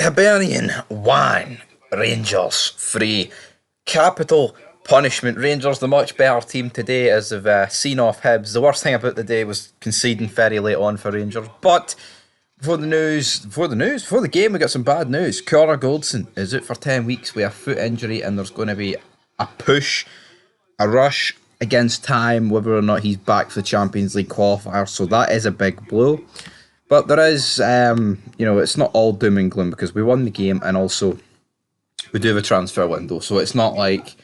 Hibernian 1, Rangers 3. Capital punishment. Rangers, the much better team today, as they've seen off Hibs. The worst thing about the day was conceding very late on for Rangers. But before the game, we got some bad news. Connor Goldson is out for 10 weeks with a foot injury, and there's going to be a push, a rush against time, whether or not he's back for the Champions League qualifier. So that is a big blow. But there is, it's not all doom and gloom because we won the game and also we do have a transfer window. So it's not like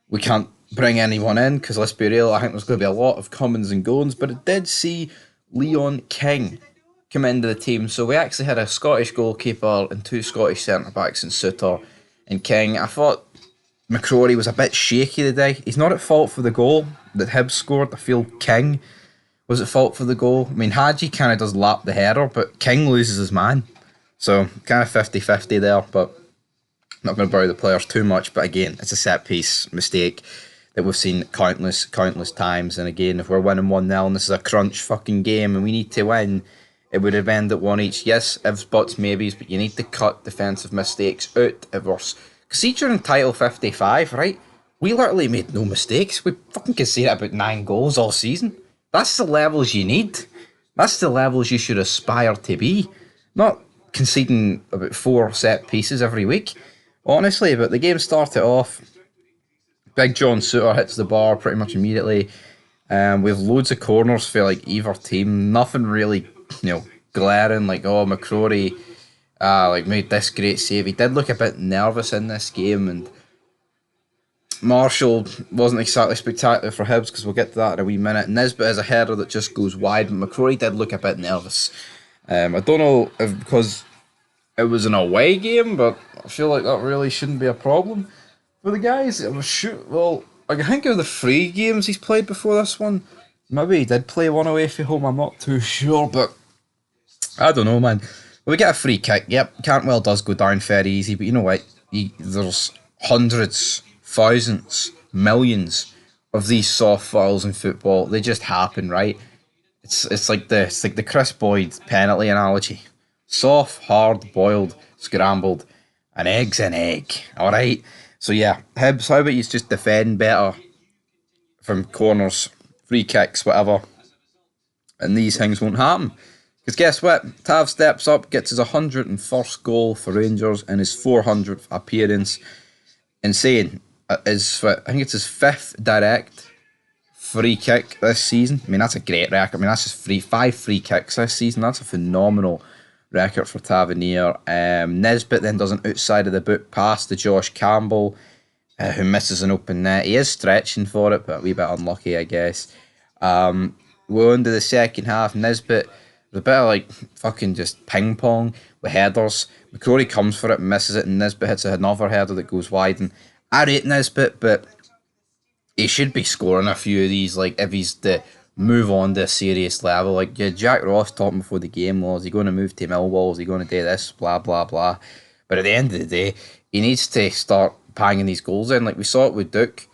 we can't bring anyone in because let's be real, I think there's going to be a lot of comings and goings. But it did see Leon King come into the team. So we actually had a Scottish goalkeeper and two Scottish centre-backs in Suter and King. I thought McCrory was a bit shaky today. He's not at fault for the goal that Hibbs scored. I feel King was at fault for the goal. I mean, Hadji kind of does lap the header, but King loses his man. So, kind of 50-50 there, but not going to borrow the players too much. But again, it's a set-piece mistake that we've seen countless times. And again, if we're winning 1-0 and this is a crunch fucking game and we need to win, it would have ended 1 each. Yes, ifs, buts, maybes, but you need to cut defensive mistakes out of us. Because see, during title 55, right, we literally made no mistakes. We fucking conceded about 9 goals all season. That's the levels you need. That's the levels you should aspire to be. Not conceding about 4 set pieces every week. Honestly, but the game started off. Big John Suter hits the bar pretty much immediately. We have loads of corners for like either team. Nothing really, glaring like, oh, McCrory made this great save. He did look a bit nervous in this game, and Marshall wasn't exactly spectacular for Hibs because we'll get to that in a wee minute. Nisbet has a header that just goes wide, but McCrory did look a bit nervous. I don't know if because it was an away game, but I feel like that really shouldn't be a problem for the guys. I think of the 3 games he's played before this one. Maybe he did play one away from home, I'm not too sure, but I don't know, man. We get a free kick. Yep, Cantwell does go down very easy, but you know what? There's hundreds, thousands, millions of these soft fouls in football. They just happen, right? It's like the Chris Boyd penalty analogy. Soft, hard, boiled, scrambled, an egg's an egg. Alright? So yeah, Hibs, how about you just defend better from corners, free kicks, whatever, and these things won't happen. Because guess what? Tav steps up, gets his 101st goal for Rangers in his 400th appearance. Insane. I think it's his 5th direct free kick this season. I mean, that's a great record. I mean, that's just 5 free kicks this season. That's a phenomenal record for Tavernier. Nisbet then does an outside of the boot pass to Josh Campbell, who misses an open net. He is stretching for it, but a wee bit unlucky, I guess. We're into the second half. Nisbet, a bit of like fucking just ping pong with headers. McCrory comes for it, misses it, and Nisbet hits another header that goes wide. And I rate Nisbet, but he should be scoring a few of these, like if he's to move on to a serious level. Like, yeah, Jack Ross talking before the game was, is he going to move to Millwall? Is he going to do this? Blah, blah, blah. But at the end of the day, he needs to start banging these goals in. Like we saw it with Duke.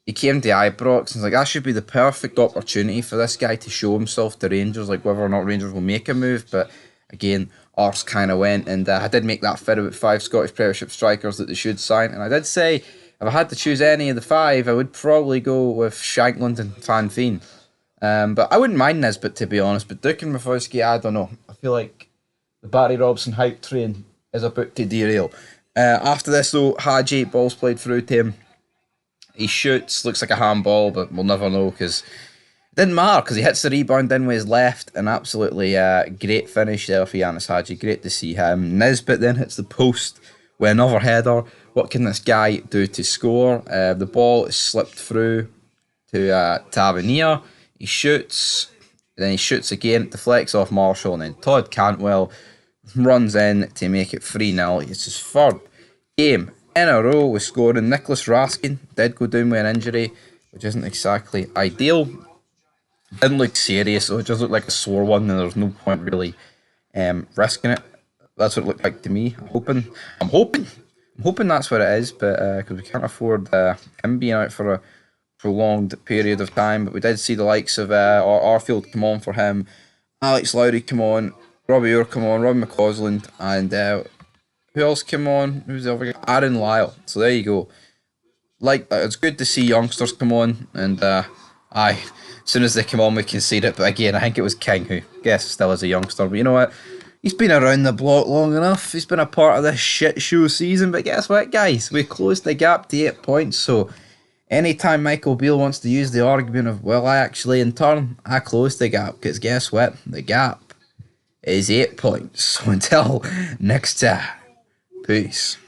He came to Ibrox and was like, that should be the perfect opportunity for this guy to show himself to Rangers, like whether or not Rangers will make a move. But again, Ars kind of went, and I did make that fit about 5 Scottish Premiership strikers that they should sign. And I did say, if I had to choose any of the 5, I would probably go with Shankland and Van Veen. But I wouldn't mind Nisbet, to be honest. But Duke and Mafowski, I don't know. I feel like the Barry Robson hype train is about to derail. After this, though, Hadji, balls played through to him. He shoots, looks like a handball, but we'll never know because it didn't matter because he hits the rebound in with his left. An absolutely great finish there for Yanis Hadji. Great to see him. Nisbet then hits the post with another header. What can this guy do to score? The ball is slipped through to Tavernier. He shoots, then he shoots again, deflects off Marshall, and then Todd Cantwell runs in to make it 3-0. It's his 3rd game in a row with scoring. Nicholas Raskin did go down with an injury, which isn't exactly ideal. Didn't look serious, so it just looked like a sore one, and there's no point really risking it. That's what it looked like to me. I'm hoping that's what it is, but because we can't afford him being out for a prolonged period of time. But we did see the likes of Arfield come on for him, Alex Lowry come on, Robbie Orr come on, Rob McCausland, and Who else came on? Who's the other guy? Aaron Lyle. So there you go. Like, it's good to see youngsters come on, and aye, as soon as they come on, we can see it. But again, I think it was King who, guess, still is a youngster. But you know what? He's been around the block long enough. He's been a part of this shit show season. But guess what, guys? We closed the gap to 8 points. So anytime Michael Beale wants to use the argument of, well, I actually, in turn, I closed the gap. Because guess what? The gap is 8 points. So until next time, peace.